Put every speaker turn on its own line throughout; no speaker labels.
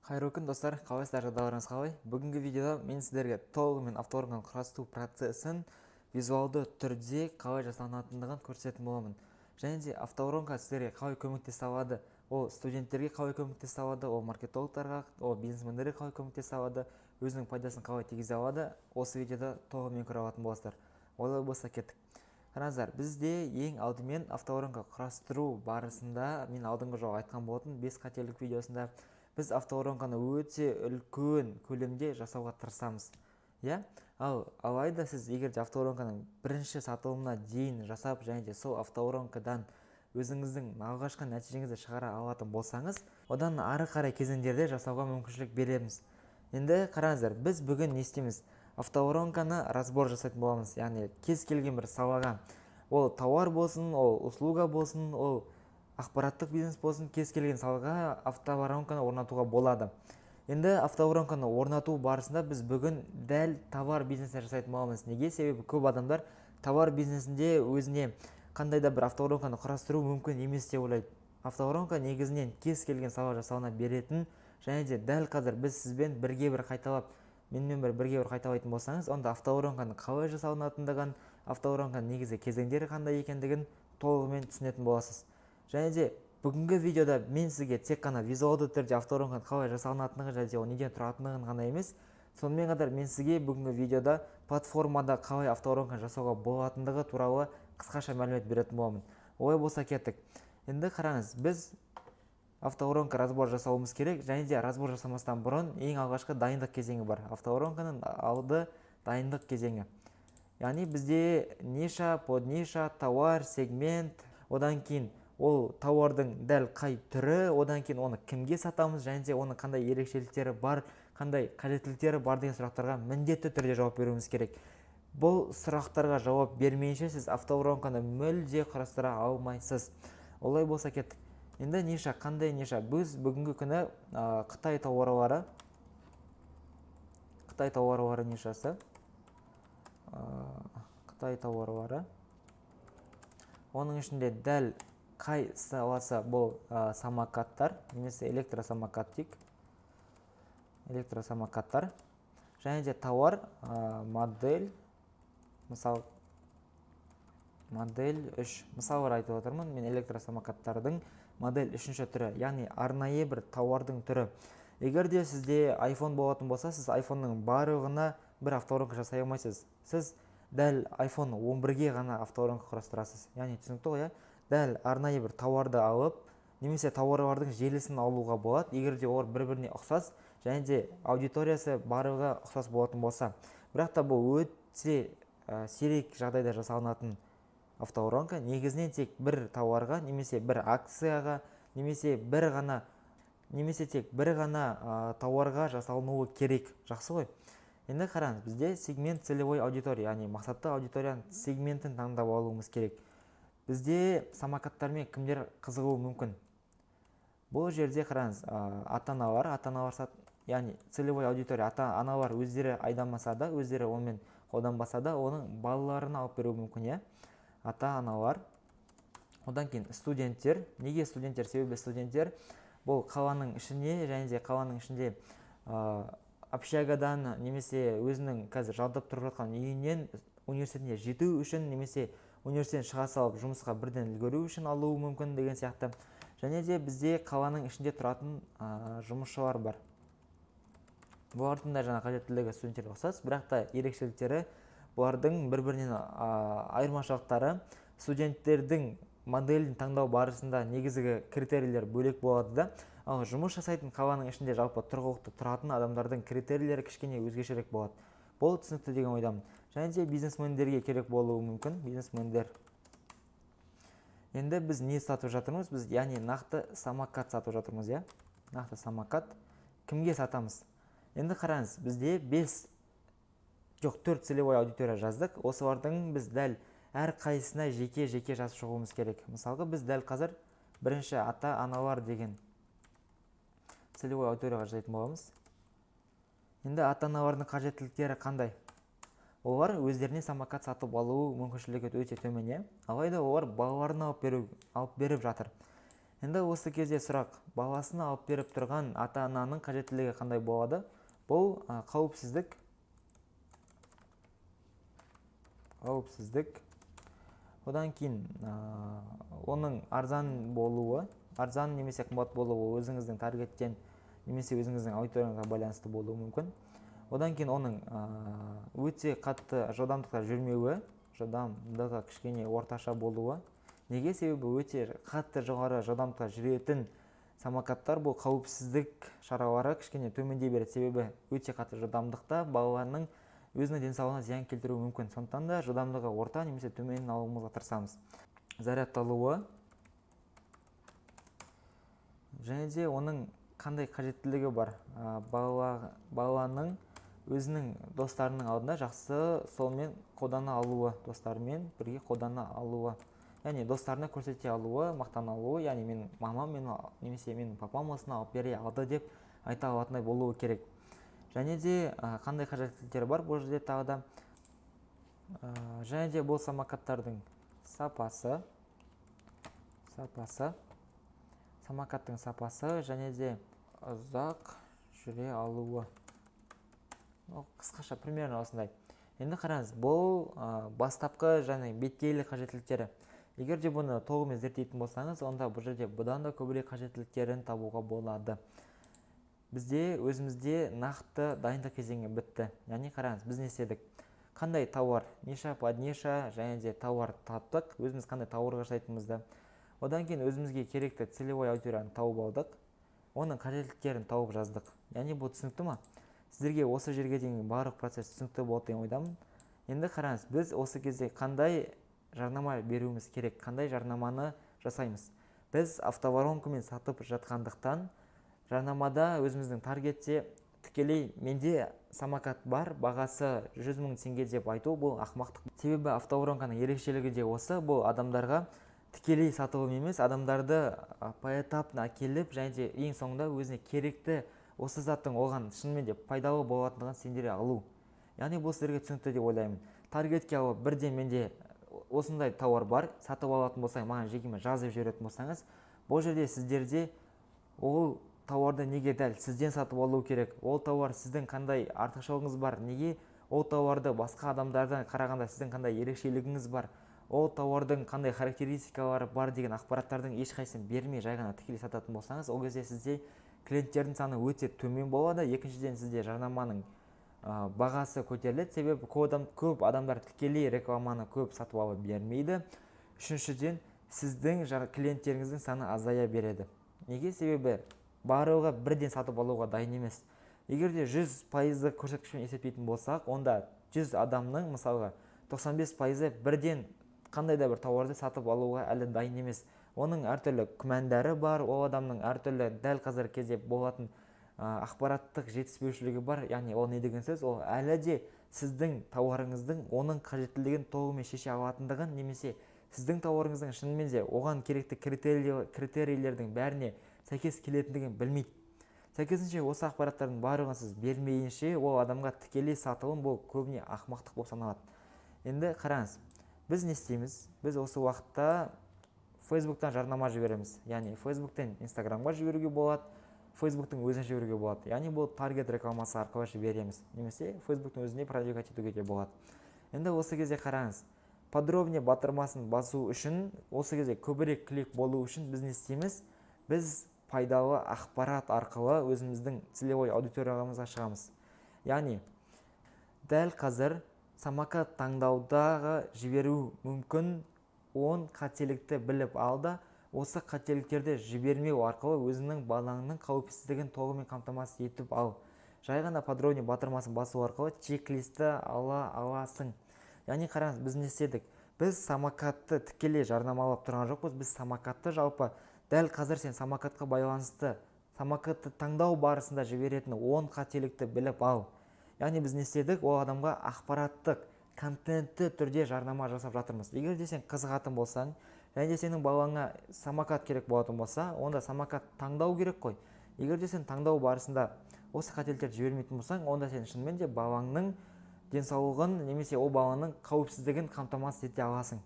Қайырлы күн достар, қалайсыздар, жағдайларыңыз қалай? Бүгінгі видеода мен сіздерге толығымен автоорган құрастыру процесін визуалды түрде қалай жасалынатындығын көрсететін боламын. Және де автоорганка сіздерге қалай көмектесе алады, ол студенттерге қалай көмектесе алады, ол маркетологтарға, ол бизнесмендерге қалай көмектесе алады, өзінің пайдасын қалай тигізе алады, осы видеода толығымен көре алатын боласыздар. Олай болса кеттік. Қараңыздар, бізде ең алдымен автоорганка құрастыру барысында мен алдыңғы жолы айтқан болатын 5 қателік видеосында біз автоорганканы өте үлкен көлемде жасауға тырысамыз. Алайда сіз егер де автоорганканың бірінші сатылымына дейін жасап және де сол автоорганкадан өзіңіздің алғашқы нәтижеңізді шығара алатын болсаңыз, одан ары қарай кезеңдерде жасауға мүмкіншілік береміз. Енді қараңыздар, біз бүгін не істейміз? Автоорганканы разбор жасайтын боламыз, яғни кез келген бір салаға, ол тауар болсын, ол услуга болсын, ол ақпараттық бизнес болсын, кез келген салаға автоорганканы орнатуға болады. Енді автоорганканы орнату барысында біз бүгін дәл товар бизнесін жасайтын боламыз. Неге? Себебі көп адамдар товар бизнесінде өзіне қандай да бір автоорганканы құрастыру мүмкін емес деп ойлайды. Автоорганка негізінен кез келген сала жасауына беретін, және де дәл қазір біз сізбен бірге қайталайтын болсаңыз, онда автоорганканы қалай жасалынатындығын, автоорганканың негізгі кезеңдері қандай екендігін толығымен түсінетін боласыз. Және де бүгінгі видеода мен сізге тек қана визуалды түрде автоорганканың қалай жасалынатындығын және де ол неден тұратындығын ғана емес, сонымен қатар мен сізге бүгінгі видеода платформада қалай автоорганканы жасауға болатындығы туралы қысқаша мәлімет беретін боламын. Олай болса кеттік. Енді қараңыз, біз автоорганка разбор жасауымыз керек, және де разбор жасамастан бұрын ең алғашқы дайындық кезеңі бар. Автоорганканың алды дайындық кезеңі. Яғни бізде ниша, подниша, товар, сегмент, одан кейін ол тауардың дәл қай түрі, одан кейін оны кімге сатамыз, және де оның қандай ерекшеліктері бар, қандай қажеттіліктері бар деген сұрақтарға міндетті түрде жауап беруіміз керек. Бұл сұрақтарға жауап бермейінше сіз автоорганканы мүлде құрастыра алмайсыз. Олай болса кеттік. Енді ниша, қандай ниша? Біз бүгінгі күні Қытай тауарлары нишасы. Қытай тауарлары. Оның ішінде дәл қай саласы бұл самокаттар, немесе электросамокат дейік. Электросамокаттар. Және де тауар модель, модель 3. Мысалдар айтып отырмын, мен электросамокаттардың модель 3-ші түрі, яғни арнайы бір тауардың түрі. Егер де сізде iPhone болатын болса, сіз iPhone-ның барлығына бір автоорганка жасай алмайсыз. Сіз дәл iPhone 11-ге ғана автоорганка құрастырасыз. Яғни түсінікті ғой, дәл арнайы бір тауарды алып, немесе тауарлардың желісін алуға болады, егер де олар бір-біріне ұқсас, және де аудиториясы барлығы ұқсас болатын болса. Бірақ та бұл өте сирек жағдайда жасалынатын автоорганка, негізінен тек бір тауарға, немесе бір акцияға, немесе тек бір ғана тауарға жасалынуы керек. Жақсы ғой. Енді қараңыз, бізде сегмент целевой аудитория, яғни мақсатты аудиторияның сегментін таңдап алуымыз керек. Бізде самокаттармен кімдер қызығуы мүмкін? Бұл жерде қараңыз, ата-аналар, яғни целевой аудитория, ата-аналар өздері айдамаса да, өздері онымен қолданбаса да, оның балаларына алып беруі мүмкін, ата-аналар. Одан кейін студенттер. Неге студенттер? Себебі студенттер бұл қаланың ішіне, және де қаланың ішінде общагадан, немесе өзінің қазір жалдап тұрып жатқан үйінен университетіне жету үшін, немесе университеттен шыға салып жұмысқа бірден үлгеру үшін алуы мүмкін деген сияқты. Және де бізде қаланың ішінде тұратын жұмысшылар бар. Бұлардың да жаңа қажеттілігі студенттерге ұқсас, бірақ та ерекшеліктері, бұлардың бір-бірінен айырмашылықтары, студенттердің моделін таңдау барысында негізгі критерийлер бөлек болады да, ал жұмыс жасайтын қаланың ішінде жалпы тұрғылықты тұратын адамдардың критерийлері кішкене өзгешерек болады. Бұл түсінікті деген ойдамын. Және де бизнесмендерге керек болуы мүмкін, бизнесмендер. Енді біз не сатып жатырмыз? Біз яғни нақты самокат сатып жатырмыз, нақты самокат. Кімге сатамыз? Енді қараңыз, бізде 4 целевой аудитория жаздық. Осылардың біз дәл әр қайсысына жеке-жеке жазып шығуымыз керек. Мысалға, біз дәл қазір бірінші ата-аналар деген целевой аудиторияға жасайтын боламыз. Енді ата-аналардың қажеттіліктері қандай? Олар өздеріне самокат сатып алу мүмкіншілігі өте төмен, алайда олар балаларын алып беріп жатыр. Енді осы кезде сұрақ: баласын алып беріп тұрған ата-ананың қажеттілігі қандай болады? Бұл қауіпсіздік. Одан кейін оның арзан болуы, арзан немесе қымбат болуы өзіңіздің таргеттен немесе өзіңіздің аудиторияңызға байланысты болуы мүмкін. Одан кейін оның өте қатты жылдамдықта жүрмеуі, жылдамдығы кішкене орташа болуы. Неге? Себебі өте қатты жоғары жылдамдықта жүретін самокаттар бұл қауіпсіздік шаралары кішкене төмендей береді. Себебі өте қатты жылдамдықта балаларның өзінің денсаулығына зиян келтіруі мүмкін. Сондықтан да жылдамдығы орта немесе төменін алуымызға тырысамыз. Зарядталуы және де оның қандай қажеттілігі бар? Баланың өзінің достарының алдында жақсы солмен қолдана алуы, достарымен бірге қолдана алуы, яғни достарына көрсете алуы, мақтана алуы, яғни менің мамам немесе менің папам осыны алып бере алды деп айта алатындай болуы керек. Және де қандай қажеттіліктері бар бұл жерде тағы да. Және де бұл самокаттардың сапасы, самокаттың сапасы және де ұзақ жүре алуы. Қысқаша примерно осындай. Енді қараңыз, бұл бастапқы және беткейлі қажеттіліктері. Егер де бұны толығымен зерттейтін болсаңыз, онда бұл жерде бұдан да көбірек қажеттіліктерін табуға болады. Бізде өзімізде нақты дайындық кезеңі бітті. Яғни қараңыз, біз не істедік? Қандай тауар, ниша, подниша және де тауар таптық, өзіміз қандай тауарға жасайтынымызды. Одан кейін өзімізге керекті целевой аудиторияны тауып алдық, оның қажеттіліктерін тауып жаздық. Яғни бұл түсінікті ма? Сіздерге осы жерге дейін барлық процесс түсінікті болды деген ойдамын. Енді қараңыз, біз осы кезде қандай жарнама беруіміз керек, қандай жарнаманы жасаймыз? Біз автоворонкамен сатып жатқандықтан жарнамада өзіміздің таргетте тікелей менде самокат бар, бағасы 100 000 теңге деп айту бұл ақымақтық. Себебі автоворонканың ерекшелігі де осы, бұл адамдарға тікелей сатылым емес, адамдарды поэтапно әкеліп және де ең соңында өзіне керекті осы заттың оған шынымен де пайдалы болатындығын сендіре алу. Яғни бұл сіздерге түсінікті деп ойлаймын. Таргетке алып бірден менде осындай тауар бар, сатып алатын болсаң, маған жекеме жазып жіберетін болсаңыз, бұл жерде сіздерде ол тауарды неге дәл сізден сатып алу керек? Ол тауар сіздің қандай артықшылығыңыз бар? Неге ол тауарды басқа адамдардан қарағанда сіздің қандай ерекшелігіңіз бар? Ол тауардың қандай характеристикалары бар деген ақпараттардың ешқайсысын бермей жай ғана тікелей сататын болсаңыз, ол кезде сізде клиенттердің саны өте төмен болады. Екіншіден, сізде жарнаманың бағасы көтеріледі, себебі көп адамдар тікелей рекламаны көп сатып алып бермейді. Үшіншіден, сіздің клиенттеріңіздің саны азая береді. Неге? Себебі барлығы бірден сатып алуға дайын емес. Егер де 100% көрсеткішпен есептейтін болсақ, онда 100 адамның мысалға 95% бірден қандай да бір тауарды сатып алуға әлі дайын емес. Оның әртүрлі күмәндары бар, ол адамның әртүрлі дәл қазір кезде болатын ақпараттық жетіспеушілігі бар. Яғни ол не деген сөз? Ол әлі де сіздің тауарыңыздың оның қажеттілігін толығымен шеше алатындығын, немесе сіздің тауарыңыздың шынымен де оған керекті критерийлердің бәріне сәйкес келетіндігін білмейді. Сәйкесінше осы ақпараттардың барлығын сіз бермейінше, ол адамға тікелей сатылым бұл көбіне ақымақтық болып саналады. Енді қараңыз, біз не істейміз? Біз осы уақытта Facebook'тан жарнама жібереміз. Яғни Facebook'тен Instagram'ға жіберуге болады, Facebook'тың өзіне жіберуге болады. Яғни бұл таргет рекламасы арқылы жібереміз. Немесе Facebook'тың өзіне продвигать етуге де болады. Енді осы кезде қараңыз, подробнее батырмасын басу үшін, осы кезде көбірек клик болу үшін біз не істейміз? Біз пайдалы ақпарат арқылы өзіміздің целевой аудиториямызға шығамыз. Яғни дәл қазір самокат таңдаудағы жіберу мүмкін 10 қателікті біліп алды. Осы қателіктерді жібермеу арқылы өзінің балаңның қауіпсіздігін толығымен қамтамасыз етіп ал. Жай ғана подробнее батырмасын басу арқылы чек-листі ала аласың. Яғни қараңыз, біз не істедік? Біз самокатты тікелей жарнамалап тұрған жоқпыз. Біз самокатты жалпы дәл қазір сен самокатқа байланысты самокатты таңдау барысында жіберетін 10 қателікті біліп ал. Яғни біз не істедік? Ол адамға ақпараттық, контентті түрде жарнама жасап жатырмыз. Егер де сен қызығатын болсаң, және де сенің балаңа самокат керек болатын болса, онда самокат таңдау керек қой. Егер де сен таңдау барысында осы қателіктерді жібермейтін болсаң, онда сен шынымен де балаңның денсаулығын немесе ол баланың қауіпсіздігін қамтамасыз ете аласың.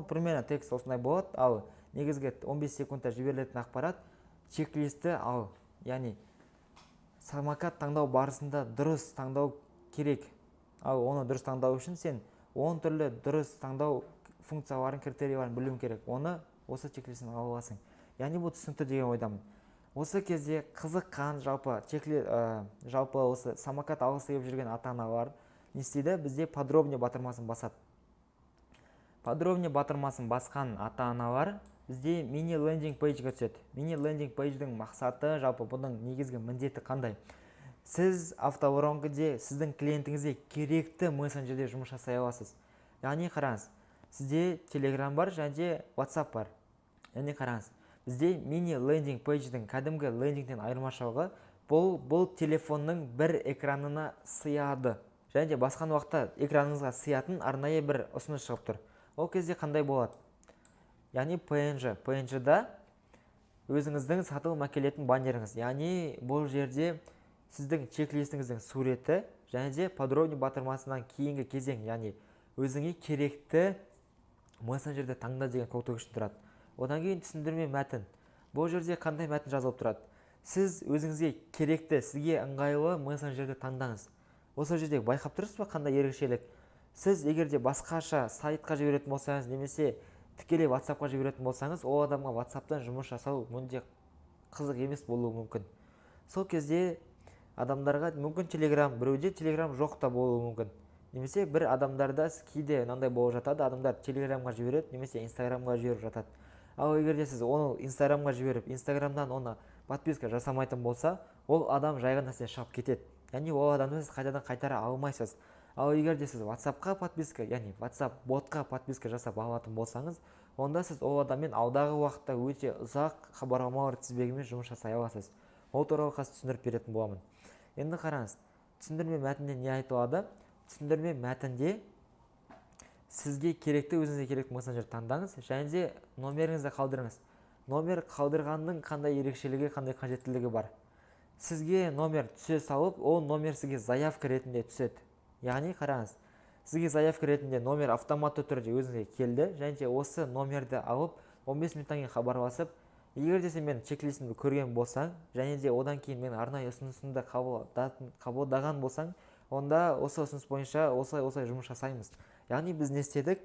Примерно текст осындай болады. Ал негізгі 15 секундта жіберілетін ақпарат чек-листі ал, яғни самокат таңдау барысында дұрыс таңдау керек. Ал оны дұрыс таңдау үшін сен 10 түрлі дұрыс таңдау функцияларын, критерияларын білуің керек. Оны осы чек-листен ала аласың. Яғни бұл түсінікті деген ойдамын. Осы кезде қызыққан жалпы осы самокат алғысы келіп жүрген ата-аналар не істейді? Бізде подробнее батырмасын басады. Подробнее батырмасын басқан ата-аналар бізде мини лендинг пейджге түседі. Мини лендинг пейдждің мақсаты, жалпы бұның негізгі міндеті қандай? Сіз автоворонкіде сіздің клиентіңізге керекті мессенджерде жұмыс жасай аласыз. Яғни қараңыз, сізде Telegram бар және WhatsApp бар. Яғни қараңыз, бізде мини лендинг пейдждің кәдімгі лендингтен айырмашылығы бұл телефонның бір экранына сыяды. Және де басқан уақытта экраныңызға сыятын арнайы бір ұсыныс шығып тұр. Ол кезде қандай болады? Яғни PNG-да өзіңіздің сатылым әкелетін баннеріңіз. Яғни бұл жерде сіздің чек-листіңіздің суреті және де подробный батырмасынан кейінгі кезең, яғни өзіңе керекті мессенджерді таңда деген көктөк үшін тұрады. Одан кейін түсіндірме мәтін. Бұл жерде қандай мәтін жазылып тұрады? Сіз өзіңізге керекті, сізге ыңғайлы мессенджерді таңдаңыз. Осы жерде байқап тұрсыз ба қандай ерекшелік? Сіз егерде басқаша сайтқа жіберетін болсаңыз, немесе тікелей WhatsApp-қа жіберетін болсаңыз, ол адамға WhatsApp-тан жұмыс жасау мүлде қызық емес болуы мүмкін. Сол кезде адамдарға мүмкін Telegram, біреуде Telegram жоқ та болуы мүмкін. Немесе бір адамдарда кейде мынандай болып жатады, адамдар Telegramға жібереді, немесе Instagramға жіберіп жатады. Ал егерде сіз оны Instagramға жіберіп, Instagramдан оны подписка жасамайтын болса, ол адам жайған нәрсе шығып кетеді. Яғни ол адамды сіз қайтадан қайтара алмайсыз. Ал егерде сіз WhatsApp-қа подписка, яғни WhatsApp ботқа подписка жасап алатын болсаңыз, онда сіз ол адаммен алдағы уақытта өте ұзақ хабарламалар тізбегімен жұмыс жасай аласыз. Ол туралы қазір түсіндіріп беретін боламын. Енді қараңыз, түсіндірме мәтінде не айтылады? Түсіндірме мәтінде сізге керекті, өзіңізге керекті мессенджер таңдаңыз және де номеріңізді қалдырыңыз. Номер қалдырғанның қандай ерекшелігі, қандай қажеттілігі бар? Сізге номер түсе салып, ол номер сізге заявка ретінде түседі. Яғни қараңыз, сізге заявка ретінде номер автоматты түрде өзіңізге келді және де осы номерді алып 15 минуттан кейін хабарласып, егер де сен менің чек-листімді көрген болсаң және де одан кейін мен арнайы ұсынысымды қабылдаған болсаң, онда осы ұсыныс бойынша осылай жұмыс жасаймыз. Яғни біз не істедік?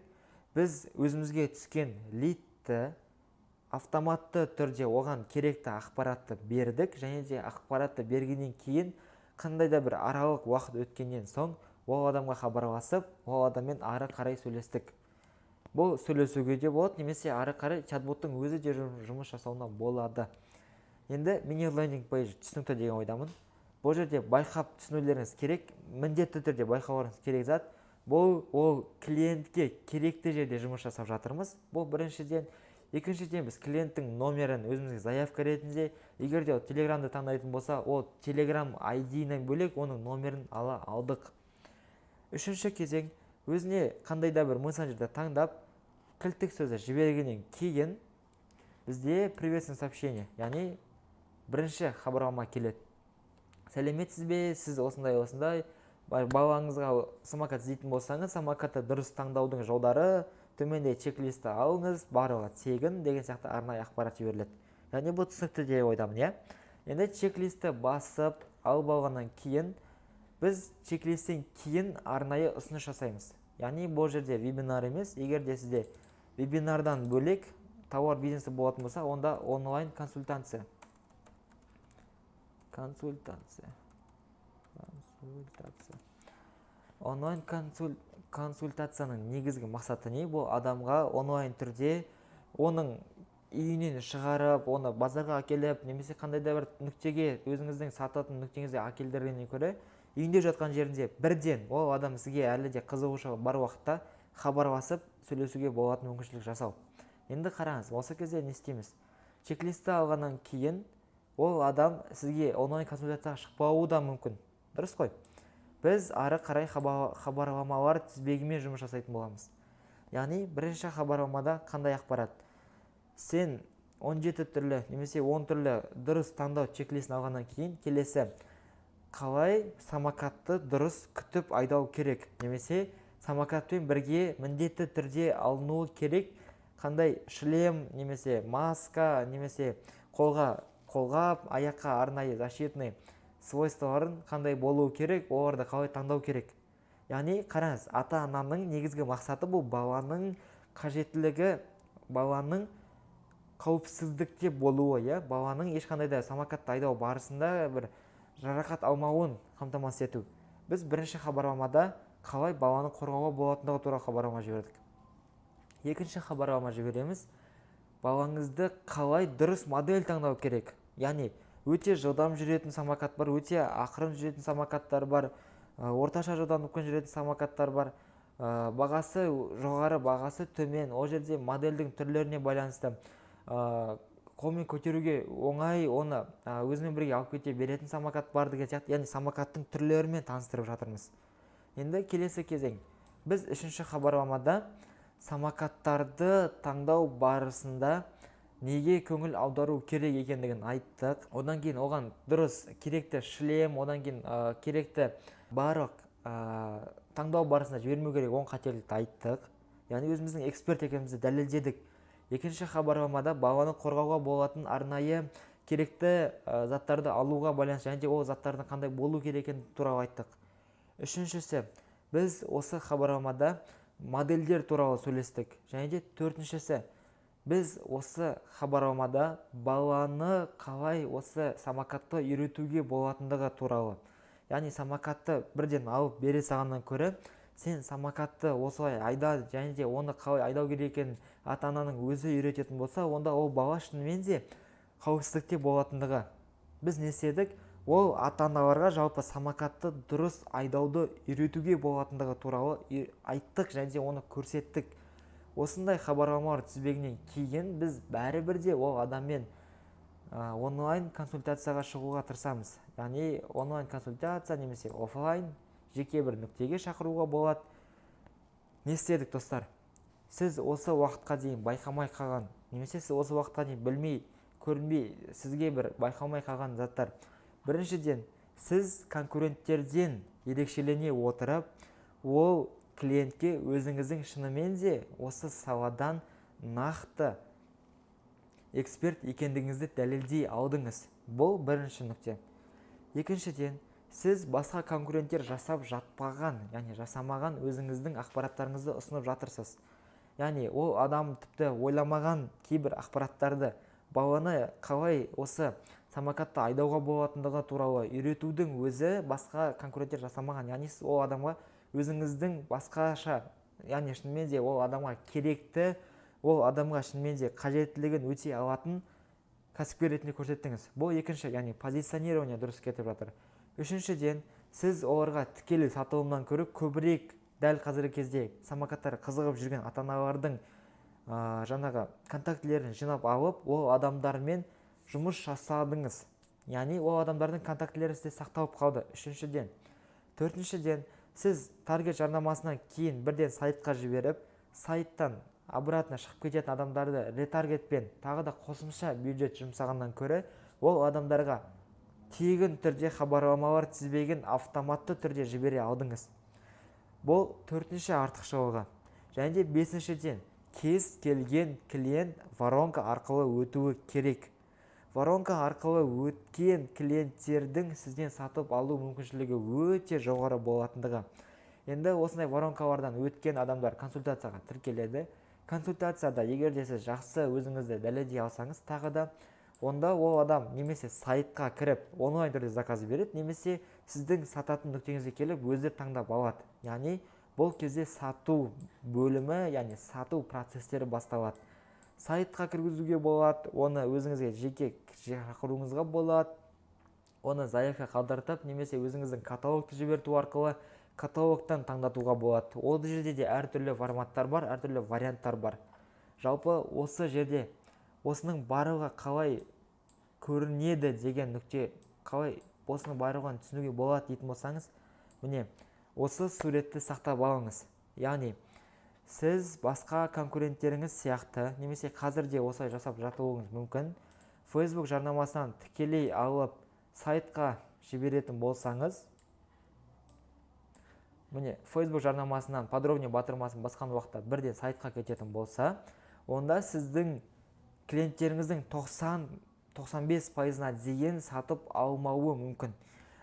Біз өзімізге түскен лидті автоматты түрде оған керекті ақпаратты бердік және де ақпаратты бергеннен кейін қандай да бір аралық уақыт өткеннен соң ол адамға хабарласып, ол адаммен ары қарай сөйлестік. Бұл сөйлесуге де болады, немесе ары қарай чат-боттың өзі де жұмыс жасауына болады. Енді мини лендинг пейдж түсінікті деген ойдамын. Бұл жерде байқап түсінулеріңіз керек, міндетті түрде байқауларыңыз керек зат. Бұл ол клиентке керекті жерде жұмыс жасап жатырмыз. Бұл біріншіден. Екіншіден біз клиенттің номерін өзімізге заявка ретінде, егер де Telegramды таңдайтын болса, ол Telegram ID-нен бөлек оның номерін ала алдық. Үшінші кезең, өзіне қандай да бір мессенджерді таңдап, кілттік сөзді жібергеннен кейін бізде приветствие сообщение, яғни бірінші хабарлама келеді. Сәлеметсіз бе, сіз осындай, балаңызға самокат іздейтін болсаңыз, самокатты дұрыс таңдаудың жолдары, төменде чек-листі алыңыз, барлығы тегін деген сияқты арнайы ақпарат жіберіледі. Яғни бұл түсінікті деп ойдамын, Енді чек-листі басып алып алғаннан кейін біз чек-листтен кейін арнайы ұсыныс жасаймыз. Яғни бұл жерде вебинар емес, егер де сізде вебинардан бөлек тауар бизнесі болатын болса, онда онлайн консультация. Онлайн консультацияның негізгі мақсаты не? Бұл адамға онлайн түрде оның үйінен шығарып, оны базарға әкеліп, немесе қандай да бір нүктеге, өзіңіздің сататын нүктеңізге әкелдіргеннен көре, үйінде жатқан жерінде бірден ол адам сізге әлі де қызығушылығы бар уақытта хабарласып сөйлесуге болатын мүмкіншілік жасау. Енді қараңыз, осы кезде не істейміз? Чек-листі алғаннан кейін ол адам сізге онлайн консультацияға шықпауы да мүмкін. Дұрыс қой? Біз ары қарай хабарламалар тізбегімен жұмыс жасайтын боламыз. Яғни бірінші хабарламада қандай ақпарат? Сен 17 түрлі немесе 10 түрлі дұрыс таңдау чек-листін алғаннан кейін келесі қалай самокатты дұрыс күтіп айдау керек, немесе самокатпен бірге міндетті түрде алынуы керек қандай шлем немесе маска немесе қолғап аяққа арнайы защитный свойстволарын қандай болуы керек, оларды қалай таңдау керек. Яғни қараңыз, ата-ананың негізгі мақсаты бұл баланың қажеттілігі, баланың қауіпсіздікте болуы, баланың ешқандай да самокатты айдау барысында бір жарақат алмауын қамтамасыз ету. Біз бірінші хабарламада қалай баланы қорғауға болатындығы туралы хабарлама жібердік. Екінші хабарлама жібереміз, балаңызды қалай дұрыс модель таңдау керек. Яғни өте жылдам жүретін самокат бар, өте ақырын жүретін самокаттар бар, орташа жылдамдықпен жүретін самокаттар бар. Бағасы жоғары, бағасы төмен. Ол жерде модельдің түрлеріне байланысты қолмен көтеруге оңай, оны өзімен бірге алып кете беретін самокат бар деген сияқты. Яғни самокаттың түрлерімен таныстырып жатырмыз. Енді келесі кезең. Біз үшінші хабарламада самокаттарды таңдау барысында неге көңіл аудару керек екендігін айттық. Одан кейін оған дұрыс керекті шлем, одан кейін керекті барлық таңдау барысында жібермеу керек оң қателікті айттық. Яғни өзіміздің эксперт екенімізді дәлелдедік. Екінші хабарламада баланы қорғауға болатын арнайы керекті заттарды алуға байланысты және де ол заттардың қандай болу керек екені туралы айттық. Үшіншісі, біз осы хабарламада модельдер туралы сөйлестік. Және де төртіншісі, біз осы хабарламада баланы қалай осы самокатты үйретуге болатындығы туралы. Яғни самокатты бірден алып бере салғаннан көрі, сен самокатты осылай айда және де оны қалай айдау керек екенін ата-ананың өзі үйрететін болса, онда ол бала шынымен де қауіпсіздікте болатындығы. Біз не істедік? Ол ата-аналарға жалпы самокатты дұрыс айдауды үйретуге болатындығы туралы айттық және де оны көрсеттік. Осындай хабарламалар тізбегінен кейін біз бәрібір де ол адаммен онлайн консультацияға шығуға тырысамыз. Яғни онлайн консультация немесе офлайн жеке бір нүктеге шақыруға болады. Не істедік, достар? Сіз осы уақытқа дейін байқамай қалған, немесе сіз осы уақытқа дейін білмей, көрінбей, сізге бір байқалмай қалған заттар. Біріншіден, сіз конкуренттерден ерекшелене отырып, ол клиентке өзіңіздің шынымен де осы саладан нақты эксперт екендігіңізді дәлелдей алдыңыз. Бұл бірінші нүкте. Екіншіден, сіз басқа конкуренттер жасап жатпаған, яғни жасамаған өзіңіздің ақпараттарыңызды ұсынып жатырсыз. Яғни ол адам тіпті ойламаған кейбір ақпараттарды баланы қалай осы самокатты айдауға болатындығы туралы үйретудің өзі басқа конкуренттер жасамаған. Яғни ол адамға өзіңіздің басқаша, яғни шынымен де ол адамға керекті, ол адамға шынымен де қажеттілігін өте алатын кәсіпкер ретінде көрсеттіңіз. Бұл екінші, яғни позиционирование дұрыс кетіп жатыр. Үшіншіден, сіз оларға тікелей сатылымнан көрі көбірек дәл қазіргі кезде самокаттар қызығып жүрген ата-аналардың жаңағы контактілерін жинап алып, ол адамдармен жұмыс жасадыңыз. Яғни ол адамдардың контактілері сізде сақталып қалды. Үшіншіден. Төртіншіден, сіз таргет жарнамасынан кейін бірден сайтқа жіберіп, сайттан обратно шығып кететін адамдарды ретаргетпен тағы да қосымша бюджет жұмсағаннан көрі, ол адамдарға тегін түрде хабарламалар тізбегін автоматты түрде жібере алдыңыз. Бұл төртінші артықшылығы. Және де бесіншіден, кез келген клиент воронка арқылы өтуі керек. Воронка арқылы өткен клиенттердің сізден сатып алу мүмкіншілігі өте жоғары болатындығы. Енді осындай воронкалардан өткен адамдар консультацияға тіркеледі. Консультацияда егер де сіз жақсы өзіңізді дәлелдей алсаңыз, тағы да онда ол адам немесе сайтқа кіріп онлайн түрде заказ береді, немесе сіздің сататын нүктеңізге келіп өздері таңдап алады. Яғни бұл кезде сату бөлімі, яғни сату процестері басталады. Сайтқа кіргізуге болады, оны өзіңізге жеке шақыруыңызға болады, оны заявка қалдыртып, немесе өзіңіздің каталогты жіберту арқылы каталогтан таңдатуға болады. Ол жерде де әртүрлі форматтар бар, әртүрлі варианттар бар. Жалпы осы жерде осының барлығы қалай көрінеді деген нүкте, қалай осының барлығын түсінуге болады дейтін болсаңыз, міне осы суретті сақтап алыңыз. Яғни сіз басқа конкуренттеріңіз сияқты, немесе қазірде осылай жасап жатуыңыз мүмкін, Facebook жарнамасынан тікелей алып сайтқа жіберетін болсаңыз, міне Facebook жарнамасынан подробнее батырмасын басқан уақытта бірден сайтқа кететін болса, онда сіздің клиенттеріңіздің 90-95%-на дейін сатып алмауы мүмкін.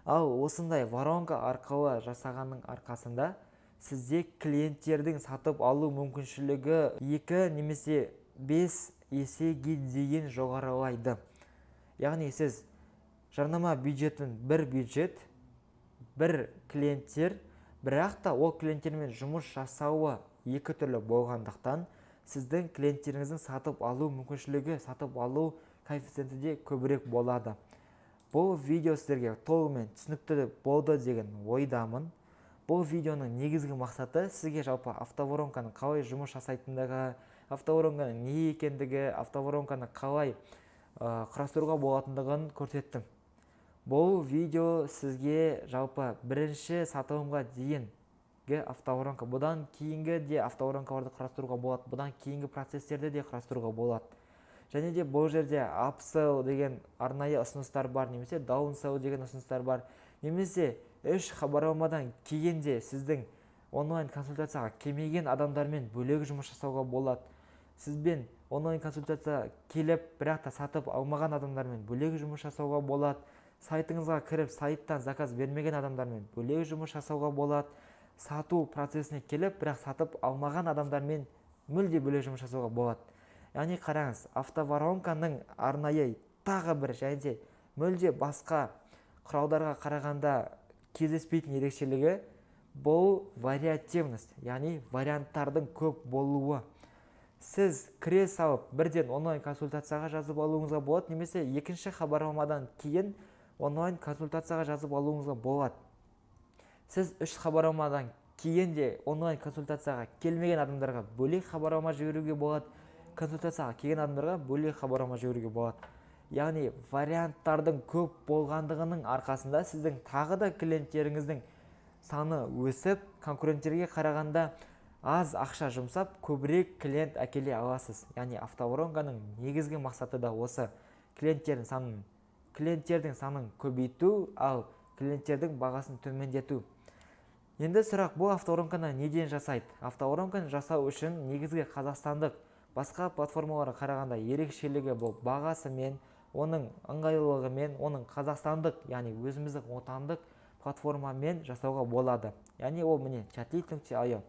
Ал осындай воронка арқылы жасағанның арқасында сізде клиенттердің сатып алу мүмкіншілігі 2 немесе 5 есеге дейін жоғарылайды. Яғни сіз жарнама бюджетін бір бюджет, бір клиенттер, бірақ та ол клиенттермен жұмыс жасауы екі түрлі болғандықтан сіздің клиенттеріңіздің сатып алу мүмкіншілігі, сатып алу коэффициенті де көбірек болады. Бұл видео сіздерге толығымен түсінікті болды деген ойдамын. Бұл видеоның негізгі мақсаты сізге жалпы автоворонканың қалай жұмыс жасайтындығы, автоворонканың не екендігі, автоворонканы қалай құрастыруға болатындығын көрсеттім. Бұл видео сізге жалпы бірінші сатылымға дейінгі автоворонка, бұдан кейінгі де автоворонкаларды құрастыруға болады, бұдан кейінгі процестерді де құрастыруға болады. Және де бұл жерде upsell деген арнайы ұсыныстар бар, немесе downsell деген ұсыныстар бар, немесе 3 хабарламадан кейін де сіздің онлайн консультацияға келмеген адамдармен бөлек жұмыс жасауға болады. Сізбен онлайн консультация келіп, бірақ та сатып алмаған адамдармен бөлек жұмыс жасауға болады. Сайтыңызға кіріп, сайттан заказ бермеген адамдармен бөлек жұмыс жасауға болады. Сату процесіне келіп, бірақ сатып алмаған адамдармен мүлде бөлек жұмыс жасауға болады. Яғни қараңыз, автоворонканың арнайы тағы бір және де мүлде басқа құралдарға қарағанда кездеспейтін ерекшелігі бұл вариативность, яғни варианттардың көп болуы. Сіз кіре салып бірден онлайн консультацияға жазып алуыңызға болады, немесе екінші хабарламадан кейін онлайн консультацияға жазып алуыңызға болады. Сіз 3 хабарламадан кейін де онлайн консультацияға келмеген адамдарға бөлек хабарлама жіберуге болады, консультацияға келген адамдарға бөлек хабарлама жіберуге болады. Яғни варианттардың көп болғандығының арқасында сіздің тағы да клиенттеріңіздің саны өсіп, конкуренттерге қарағанда аз ақша жұмсап, көбірек клиент әкеле аласыз. Яғни автоворонканың негізгі мақсаты да осы: клиенттердің санын көбейту, ал клиенттердің бағасын төмендету. Енді сұрақ, бұл автоворонканы неден жасайды? Автоворонканы жасау үшін негізгі қазақстандық басқа платформаларға қарағанда ерекшелігі бұл бағасымен, оның ыңғайлылығымен, оның қазақстандық, яғни өзіміздің отандық платформамен жасауға болады. Яғни ол міне chatlead.io.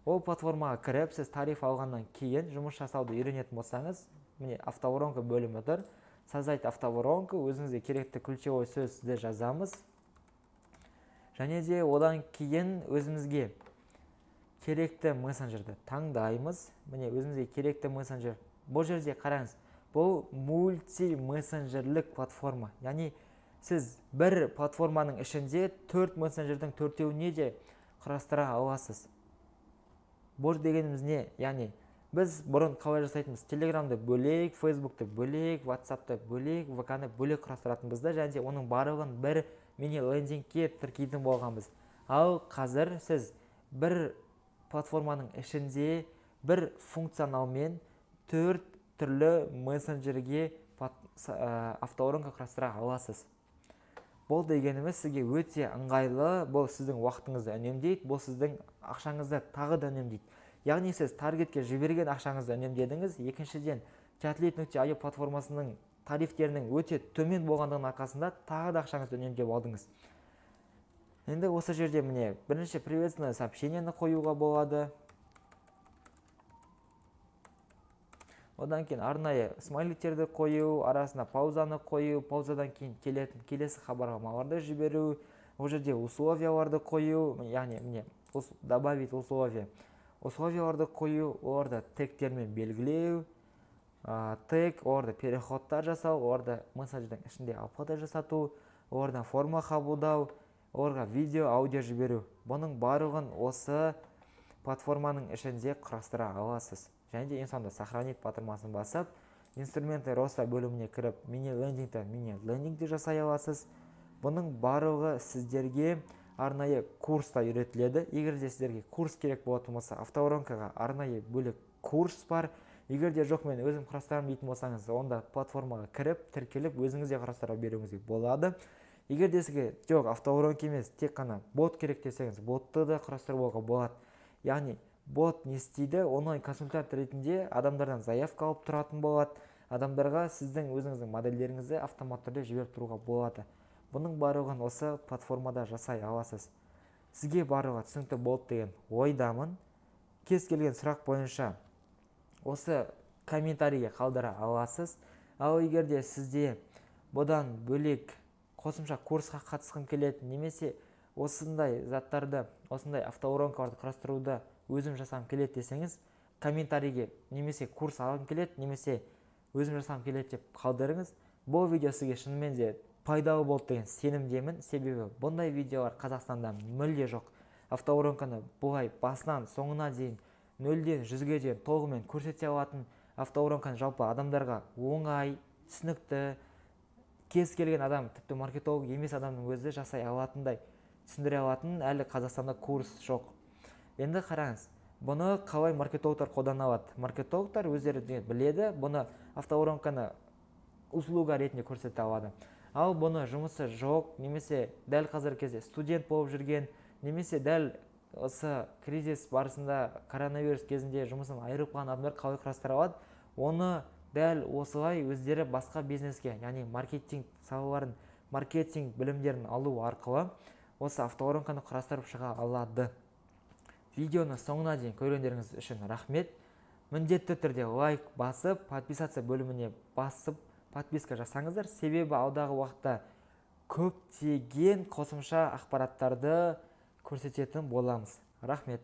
Ол платформаға кіріп, сіз тариф алғаннан кейін жұмыс жасауды үйренетін болсаңыз, міне автоворонка бөлімі тұр. Создать автоворонка, өзіңізге керекті ключевой сөз сізде жазамыз. Және де одан кейін өзімізге керекті мессенджерді таңдаймыз. Міне өзімізге керекті мессенджер. Бұл жерде қараңыз, бұл мульти-мессенджерлік платформа. Яғни сіз бір платформаның ішінде 4 мессенджердің 4-еуіне де құрастыра аласыз. Бұл дегеніміз не? Яғни біз бұрын қалай жасайтынбыз? Телеграмды бөлек, Фейсбукты бөлек, WhatsAppты бөлек, ВКны бөлек құрастыратынбызды, және де оның барлығын бір мини лендингке тіркейтін болғанбыз. Ал қазір сіз бір платформаның ішінде бір функционалмен 4 түрлі мессенджерге автоворонка құрастыра аласыз. Бұл дегеніміз сізге өте ыңғайлы, бұл сіздің уақытыңызды үнемдейді, бұл сіздің ақшаңызды тағы да үнемдейді. Яғни сіз таргетке жіберген ақшаңызды үнемдедіңіз. Екіншіден, chatlead.io платформасының тарифтерінің өте төмен болғандығының арқасында тағы да ақшаңызды үнемдеп алдыңыз. Енді осы жерде міне бірінші приветственное сообщениені қоюға болады. Одан кейін арнайы смайликтерді қою, арасына паузаны қою, паузадан кейін келесі хабарламаларды жіберу, ол жерде условияларды қою, яғни міне добавить условия. Условияларды қою, оларда тегтермен белгілеу, тег, оларда переходтар жасау, оларда мессенджердің ішінде аппарат жасату, олардан форма қабылдау, оларға видео, аудио жіберу. Бұның барлығын осы платформаның ішінде құрастыра аласыз. Және де ең соңында сохранить батырмасын басып, инструменты роста бөліміне кіріп, мини-лендингті жасай аласыз. Бұның барлығы сіздерге арнайы курста үйретіледі. Егер де сіздерге курс керек болатын болса, автоворонкаға арнайы бөлек курс бар. Егер де жоқ, мен өзім құрастырамын дейтін болсаңыз, онда платформаға кіріп, тіркеліп, өзіңізге құрастыра беруіңізге болады. Егер де сізге жоқ, автоворонка емес, тек қана бот керек десеңіз, ботты да құрастыруға болады. Яғни бот не істейді? Онлайн консультант ретінде адамдардан заявка алып тұратын болады, адамдарға сіздің өзіңіздің модельдеріңізді автомат түрде жіберіп тұруға болады. Бұның барлығын осы платформада жасай аласыз. Сізге барлығы түсінікті болды деген ойдамын. Кез келген сұрақ бойынша осы комментарийге қалдыра аласыз. Ал егер де сізде бұдан бөлек қосымша курсқа қатысқым келеді, немесе осындай заттарды, осындай автоуронкаларды құрастыруды өзім жасағым келеді десеңіз, комментарийге немесе курс алғым келеді, немесе өзім жасағым келеді деп қалдырыңыз. Бұл видео сізге шынымен де пайдалы болды деген сенімдемін, себебі бұндай видеолар Қазақстанда мүлде жоқ. Автоуронканы бұлай басынан соңына дейін 0-ден 100-ге дейін толығымен көрсете алатын, автоуронканы жалпы адамдарға оңай, түсінікті, кез келген адам, тіпті маркетолог емес адамның өзі жасай алатындай түсіндіре алатын әлі Қазақстанда курс жоқ. Енді қараңыз, бұны қалай маркетологтар қолдана алады? Маркетологтар өздері біледі, бұны автоуронканы услуга ретінде көрсете алады. Ал бұны жұмысы жоқ, немесе дәл қазіргі кезде студент болып жүрген, немесе дәл осы кризис барысында коронавирус кезінде жұмысын айырылып қалған адамдар қалай құрастыра алады? Оны дәл осылай өздері басқа бизнеске, яғни маркетинг салаларын, маркетинг білімдерін алу арқылы осы автоуронканы құрастырып шыға алады. Видеоны соңына дейін көргендеріңіз үшін рахмет. Міндетті түрде лайк басып, подписация бөліміне басып, подписка жасаңыздар. Себебі алдағы уақытта көптеген қосымша ақпараттарды көрсететін боламыз. Рахмет.